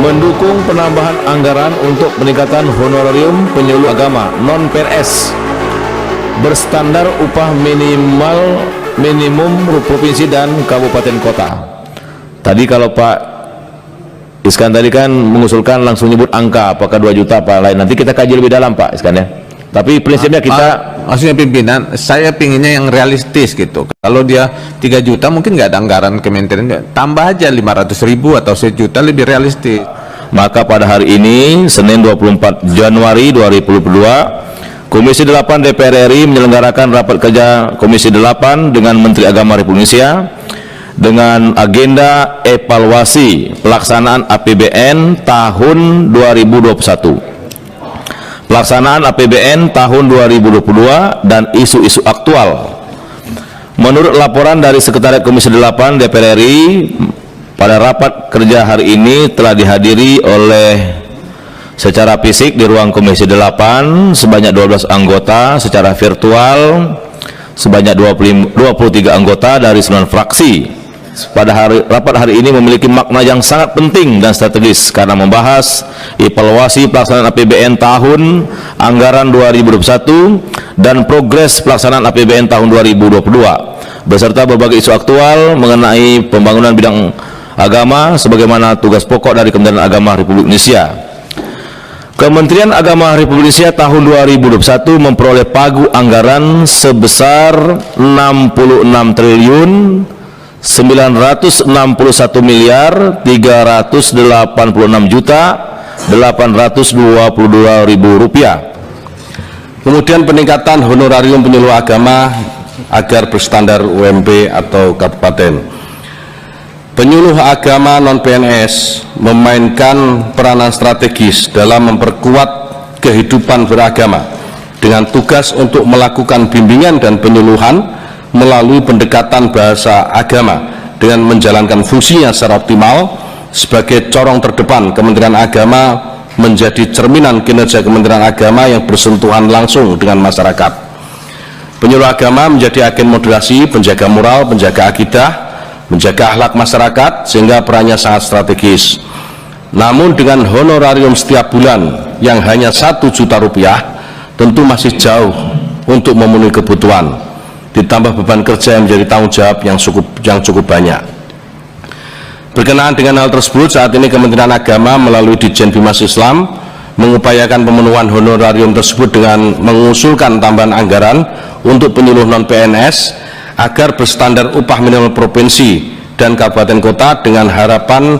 mendukung penambahan anggaran untuk peningkatan honorarium penyuluh agama non-PNS berstandar upah minimum provinsi dan kabupaten kota. Tadi kalau Pak Iskan tadi kan mengusulkan langsung nyebut angka, apakah 2 juta apa lain, nanti kita kaji lebih dalam Pak Iskan ya. Tapi prinsipnya kita maksudnya pimpinan, saya pinginnya yang realistis gitu. Kalau dia 3 juta mungkin nggak ada anggaran kementerian, tambah aja 500.000 atau 1 juta, lebih realistis. Maka pada hari ini Senin 24 Januari 2022 Komisi 8 DPR RI menyelenggarakan rapat kerja Komisi 8 dengan Menteri Agama Republik Indonesia dengan agenda evaluasi pelaksanaan APBN tahun 2021. Pelaksanaan APBN tahun 2022 dan isu-isu aktual. Menurut laporan dari Sekretariat Komisi 8 DPR RI, pada rapat kerja hari ini telah dihadiri oleh secara fisik di ruang Komisi 8 sebanyak 12 anggota, secara virtual sebanyak 23 anggota dari 9 fraksi. Pada rapat hari ini memiliki makna yang sangat penting dan strategis karena membahas evaluasi pelaksanaan APBN tahun anggaran 2021 dan progres pelaksanaan APBN tahun 2022 beserta berbagai isu aktual mengenai pembangunan bidang agama sebagaimana tugas pokok dari Kementerian Agama Republik Indonesia. Kementerian Agama Republik Indonesia tahun 2021 memperoleh pagu anggaran sebesar 66 triliun 961 miliar 386 juta 822 ribu rupiah. Kemudian peningkatan honorarium penyuluh agama agar berstandar UMP atau kabupaten. Penyuluh agama non-PNS memainkan peranan strategis dalam memperkuat kehidupan beragama dengan tugas untuk melakukan bimbingan dan penyuluhan melalui pendekatan bahasa agama dengan menjalankan fungsinya secara optimal sebagai corong terdepan Kementerian Agama menjadi cerminan kinerja Kementerian Agama yang bersentuhan langsung dengan masyarakat. Penyuluh agama menjadi agen moderasi, penjaga moral, penjaga akidah, menjaga akhlak masyarakat sehingga perannya sangat strategis. Namun dengan honorarium setiap bulan yang hanya 1 juta rupiah tentu masih jauh untuk memenuhi kebutuhan, ditambah beban kerja yang menjadi tanggung jawab yang cukup banyak. Berkenaan dengan hal tersebut, saat ini Kementerian Agama melalui Ditjen Bimas Islam mengupayakan pemenuhan honorarium tersebut dengan mengusulkan tambahan anggaran untuk penyuluh non-PNS agar berstandar upah minimal provinsi dan kabupaten kota dengan harapan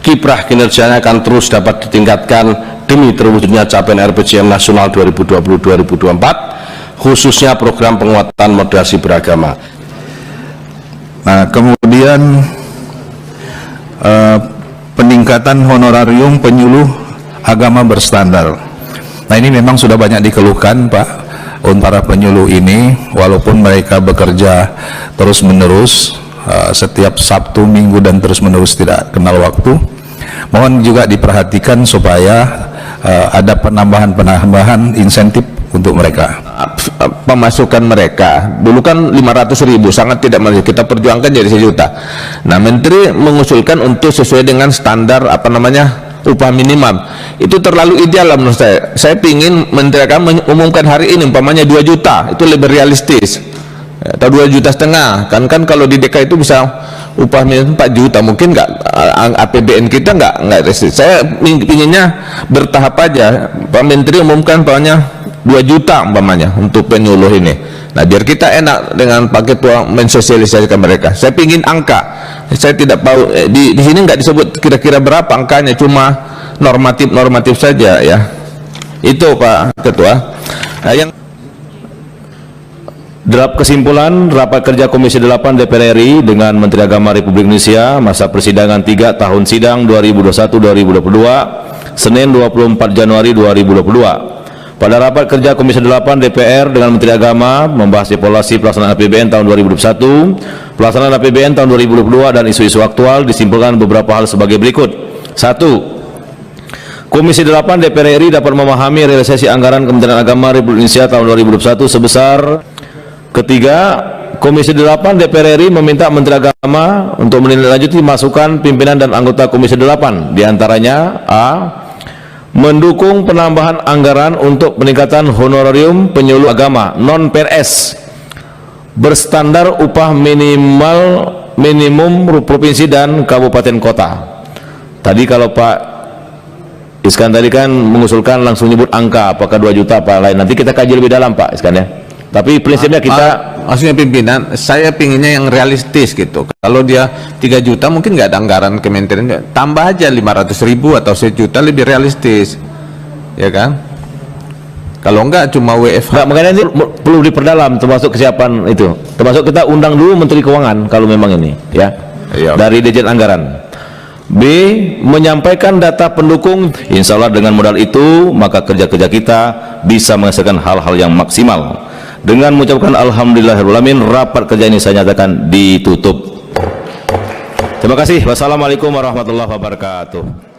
kiprah kinerjanya akan terus dapat ditingkatkan demi terwujudnya capaian RPJM Nasional 2020-2024 khususnya program penguatan moderasi beragama. Nah, kemudian peningkatan honorarium penyuluh agama berstandar. Nah, ini memang sudah banyak dikeluhkan Pak untuk para penyuluh ini, walaupun mereka bekerja terus-menerus setiap Sabtu, Minggu dan terus-menerus tidak kenal waktu. Mohon juga diperhatikan supaya ada penambahan insentif untuk mereka. Pemasukan mereka dulu kan 500.000, sangat tidak masuk, kita perjuangkan jadi 1 juta. Nah, Menteri mengusulkan untuk sesuai dengan standar upah minimum. Itu terlalu ideal menurut saya. Saya ingin Menteri akan mengumumkan hari ini umpamanya 2 juta, itu lebih realistis, atau 2,5 juta kan kalau di DKI itu bisa upah minimum 4 juta, mungkin nggak, APBN kita nggak realistis. Saya inginnya bertahap aja, Pak Menteri umumkan umpamanya 2 juta umpamanya untuk penyuluh ini. Nah, biar kita enak dengan paket uang mensosialisasikan mereka. Saya ingin angka, saya tidak tahu di sini nggak disebut kira-kira berapa angkanya, cuma normatif saja ya. Itu Pak Ketua. Nah, yang Draft kesimpulan rapat kerja Komisi 8 DPR RI dengan Menteri Agama Republik Indonesia masa persidangan 3 tahun sidang 2021-2022 Senin 24 Januari 2022. Pada rapat kerja Komisi 8 DPR dengan Menteri Agama membahas evaluasi pelaksanaan APBN tahun 2021, pelaksanaan APBN tahun 2022 dan isu-isu aktual, disimpulkan beberapa hal sebagai berikut. 1. Komisi 8 DPR RI dapat memahami realisasi anggaran Kementerian Agama Republik Indonesia tahun 2021 sebesar. Ketiga, Komisi 8 DPR RI meminta Menteri Agama untuk menindaklanjuti masukan pimpinan dan anggota Komisi 8, diantaranya A. Mendukung penambahan anggaran untuk peningkatan honorarium penyuluh agama non-PNS berstandar upah minimum provinsi dan kabupaten kota. Tadi kalau Pak Iskan tadi kan mengusulkan langsung nyebut angka, apakah 2 juta apa lain, nanti kita kaji lebih dalam Pak Iskan ya. Tapi prinsipnya kita maksudnya pimpinan, saya pinginnya yang realistis gitu. Kalau dia 3 juta mungkin nggak ada anggaran kementerian, tambah aja 500.000 atau 1 juta, lebih realistis, ya kan? Kalau enggak cuma WFH. Nah, makanya ini perlu diperdalam, termasuk kesiapan itu. Termasuk kita undang dulu Menteri Keuangan kalau memang ini, ya, dari Dirjen Anggaran. B. Menyampaikan data pendukung. Insya Allah dengan modal itu maka kerja-kerja kita bisa menghasilkan hal-hal yang maksimal. Dengan mengucapkan alhamdulillahirrahmanirrahim, rapat kerja ini saya nyatakan ditutup. Terima kasih. Wassalamualaikum warahmatullahi wabarakatuh.